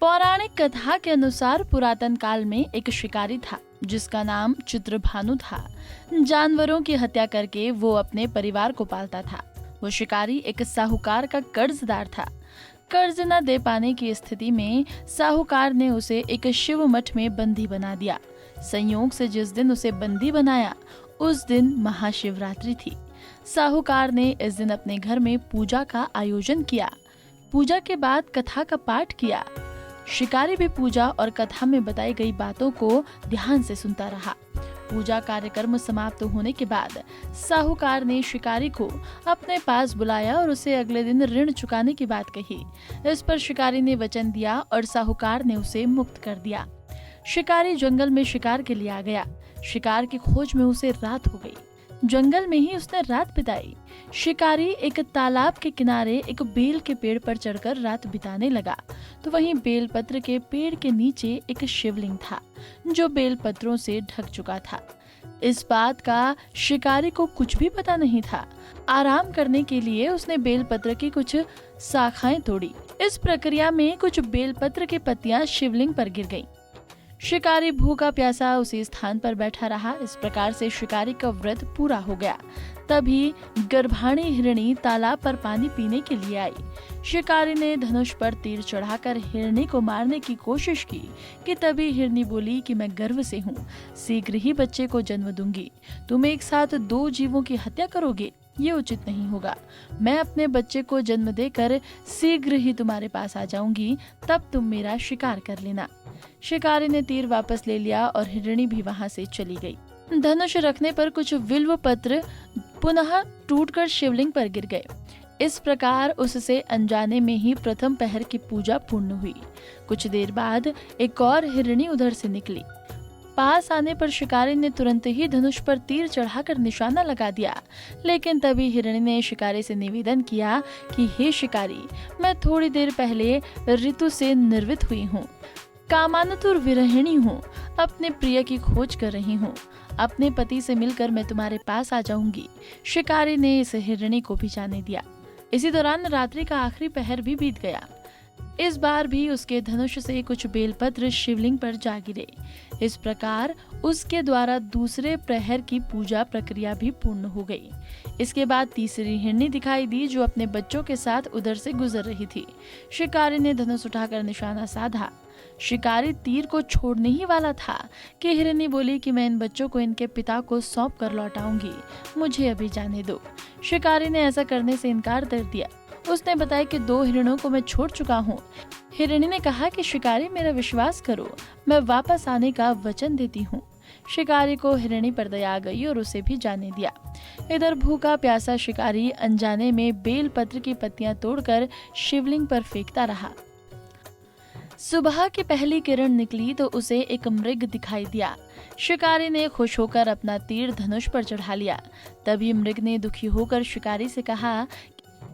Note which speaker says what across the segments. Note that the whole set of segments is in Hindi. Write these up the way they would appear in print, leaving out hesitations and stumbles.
Speaker 1: पौराणिक कथा के अनुसार पुरातन काल में एक शिकारी था जिसका नाम चित्रभानु था। जानवरों की हत्या करके वो अपने परिवार को पालता था। वो शिकारी एक साहूकार का कर्जदार था। कर्ज न दे पाने की स्थिति में साहूकार ने उसे एक शिव मठ में बंदी बना दिया। संयोग से जिस दिन उसे बंदी बनाया उस दिन महाशिवरात्रि थी। साहूकार ने इस दिन अपने घर में पूजा का आयोजन किया। पूजा के बाद कथा का पाठ किया। शिकारी भी पूजा और कथा में बताई गई बातों को ध्यान से सुनता रहा। पूजा कार्यक्रम समाप्त होने के बाद साहूकार ने शिकारी को अपने पास बुलाया और उसे अगले दिन ऋण चुकाने की बात कही। इस पर शिकारी ने वचन दिया और साहूकार ने उसे मुक्त कर दिया। शिकारी जंगल में शिकार के लिए आ गया। शिकार की खोज में उसे रात हो गई। जंगल में ही उसने रात बिताई। शिकारी एक तालाब के किनारे एक बेल के पेड़ पर चढ़कर रात बिताने लगा तो वहीं बेलपत्र के पेड़ के नीचे एक शिवलिंग था जो बेलपत्रों से ढक चुका था। इस बात का शिकारी को कुछ भी पता नहीं था। आराम करने के लिए उसने बेलपत्र की कुछ शाखाएं तोड़ी। इस प्रक्रिया में कुछ बेलपत्र की पत्तियां शिवलिंग पर गिर गईं। शिकारी भूखा प्यासा उसी स्थान पर बैठा रहा। इस प्रकार से शिकारी का व्रत पूरा हो गया। तभी गर्भाणी हिरणी तालाब पर पानी पीने के लिए आई। शिकारी ने धनुष पर तीर चढ़ाकर हिरणी को मारने की कोशिश की कि तभी हिरणी बोली कि मैं गर्व से हूँ, शीघ्र ही बच्चे को जन्म दूंगी। तुम एक साथ दो जीवों की हत्या करोगे, ये उचित नहीं होगा। मैं अपने बच्चे को जन्म देकर शीघ्र ही तुम्हारे पास आ जाऊंगी, तब तुम मेरा शिकार कर लेना। शिकारी ने तीर वापस ले लिया और हिरणी भी वहां से चली गई। धनुष रखने पर कुछ बिल्व पत्र पुनः टूटकर शिवलिंग पर गिर गए। इस प्रकार उससे अनजाने में ही प्रथम पहर की पूजा पूर्ण हुई। कुछ देर बाद एक और हिरणी उधर से निकली। पास आने पर शिकारी ने तुरंत ही धनुष पर तीर चढ़ाकर निशाना लगा दिया। लेकिन तभी हिरणी ने शिकारी से निवेदन किया कि हे शिकारी, मैं थोड़ी देर पहले ऋतु से निर्वित हुई हूँ, कामानुतुर विरहिणी हूँ, अपने प्रिय की खोज कर रही हूँ। अपने पति से मिलकर मैं तुम्हारे पास आ जाऊंगी। शिकारी ने इस हिरणी को भी जाने दिया। इसी दौरान रात्रि का आखिरी पहर भी बीत गया। इस बार भी उसके धनुष से कुछ बेलपत्र शिवलिंग पर जा गिरे। इस प्रकार उसके द्वारा दूसरे प्रहर की पूजा प्रक्रिया भी पूर्ण हो गई। इसके बाद तीसरी हिरणी दिखाई दी जो अपने बच्चों के साथ उधर से गुजर रही थी। शिकारी ने धनुष उठाकर निशाना साधा। शिकारी तीर को छोड़ने ही वाला था कि हिरणी बोली कि मैं इन बच्चों को इनके पिता को सौंप कर लौटाऊंगी, मुझे अभी जाने दो। शिकारी ने ऐसा करने से इनकार कर दिया। उसने बताया कि 2 हिरणों को मैं छोड़ चुका हूँ। हिरणी ने कहा कि शिकारी, मेरा विश्वास करो, मैं वापस आने का वचन देती हूँ। शिकारी को हिरणी पर दया आ गई और उसे भी जाने दिया। इधर भूखा प्यासा शिकारी अनजाने में बेल पत्र की पत्तियां तोड़कर शिवलिंग पर फेंकता रहा। सुबह की पहली किरण निकली तो उसे एक मृग दिखाई दिया। शिकारी ने खुश होकर अपना तीर धनुष पर चढ़ा लिया। तभी मृग ने दुखी होकर शिकारी से कहा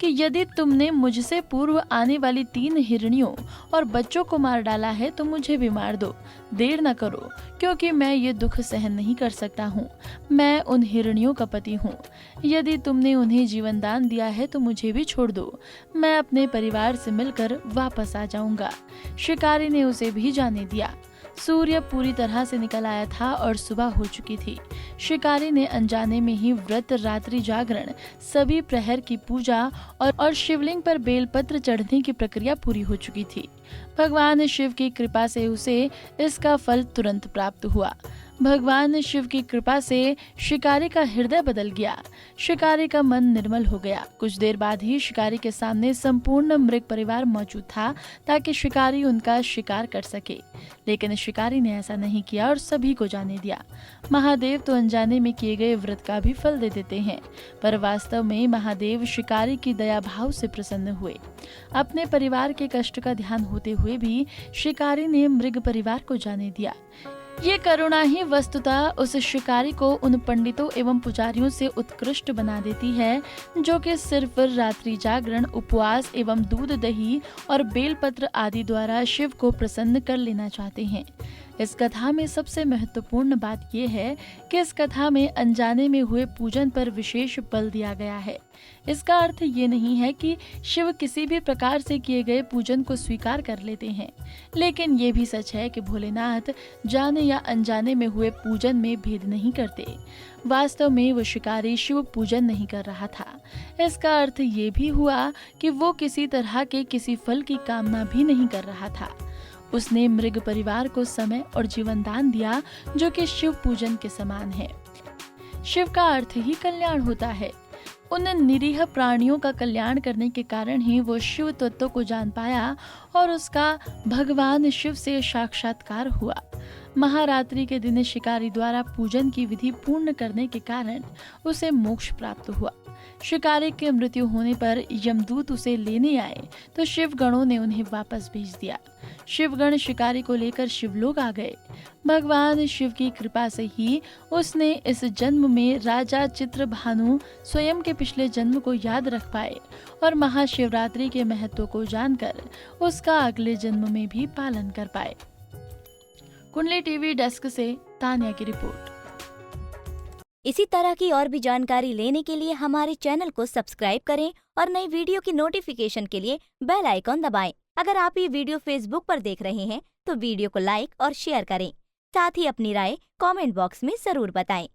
Speaker 1: कि यदि तुमने मुझसे पूर्व आने वाली 3 हिरणियों और बच्चों को मार डाला है तो मुझे भी मार दो। देर न करो, क्योंकि मैं ये दुख सहन नहीं कर सकता हूँ। मैं उन हिरणियों का पति हूँ। यदि तुमने उन्हें जीवन दान दिया है तो मुझे भी छोड़ दो। मैं अपने परिवार से मिलकर वापस आ जाऊंगा। शिकारी ने उसे भी जाने दिया। सूर्य पूरी तरह से निकल आया था और सुबह हो चुकी थी। शिकारी ने अनजाने में ही व्रत, रात्रि जागरण, सभी प्रहर की पूजा और शिवलिंग पर बेलपत्र चढ़ने की प्रक्रिया पूरी हो चुकी थी। भगवान शिव की कृपा से उसे इसका फल तुरंत प्राप्त हुआ। भगवान शिव की कृपा से शिकारी का हृदय बदल गया। शिकारी का मन निर्मल हो गया। कुछ देर बाद ही शिकारी के सामने संपूर्ण मृग परिवार मौजूद था ताकि शिकारी उनका शिकार कर सके। लेकिन शिकारी ने ऐसा नहीं किया और सभी को जाने दिया। महादेव तो अनजाने में किए गए व्रत का भी फल दे देते हैं, पर वास्तव में महादेव शिकारी की दया भाव से प्रसन्न हुए। अपने परिवार के कष्ट का ध्यान होते हुए भी शिकारी ने मृग परिवार को जाने दिया। ये करुणा ही वस्तुतः उस शिकारी को उन पंडितों एवं पुजारियों से उत्कृष्ट बना देती है जो कि सिर्फ रात्रि जागरण, उपवास एवं दूध, दही और बेलपत्र आदि द्वारा शिव को प्रसन्न कर लेना चाहते हैं। इस कथा में सबसे महत्वपूर्ण बात यह है कि इस कथा में अनजाने में हुए पूजन पर विशेष बल दिया गया है। इसका अर्थ ये नहीं है कि शिव किसी भी प्रकार से किए गए पूजन को स्वीकार कर लेते हैं, लेकिन ये भी सच है कि भोलेनाथ जाने या अनजाने में हुए पूजन में भेद नहीं करते। वास्तव में वो शिकारी शिव पूजन नहीं कर रहा था। इसका अर्थ ये भी हुआ कि वो किसी तरह के किसी फल की कामना भी नहीं कर रहा था। उसने मृग परिवार को समय और जीवन दान दिया, जो कि शिव पूजन के समान है। शिव का अर्थ ही कल्याण होता है। उन निरीह प्राणियों का कल्याण करने के कारण ही वो शिव तत्व को जान पाया और उसका भगवान शिव से साक्षात्कार हुआ। महारात्रि के दिन शिकारी द्वारा पूजन की विधि पूर्ण करने के कारण उसे मोक्ष प्राप्त हुआ। शिकारी के मृत्यु होने पर यमदूत उसे लेने आए तो शिवगणों ने उन्हें वापस भेज दिया। शिवगण शिकारी को लेकर शिवलोक आ गए। भगवान शिव की कृपा से ही उसने इस जन्म में राजा चित्रभानु स्वयं के पिछले जन्म को याद रख पाए और महाशिवरात्रि के महत्व को जानकर उसका अगले जन्म में भी पालन कर पाए। कुंडली टीवी डेस्क से तान्या की रिपोर्ट।
Speaker 2: इसी तरह की और भी जानकारी लेने के लिए हमारे चैनल को सब्सक्राइब करें और नई वीडियो की नोटिफिकेशन के लिए बेल आइकॉन दबाएं। अगर आप ये वीडियो फेसबुक पर देख रहे हैं तो वीडियो को लाइक और शेयर करें। साथ ही अपनी राय कमेंट बॉक्स में जरूर बताएं।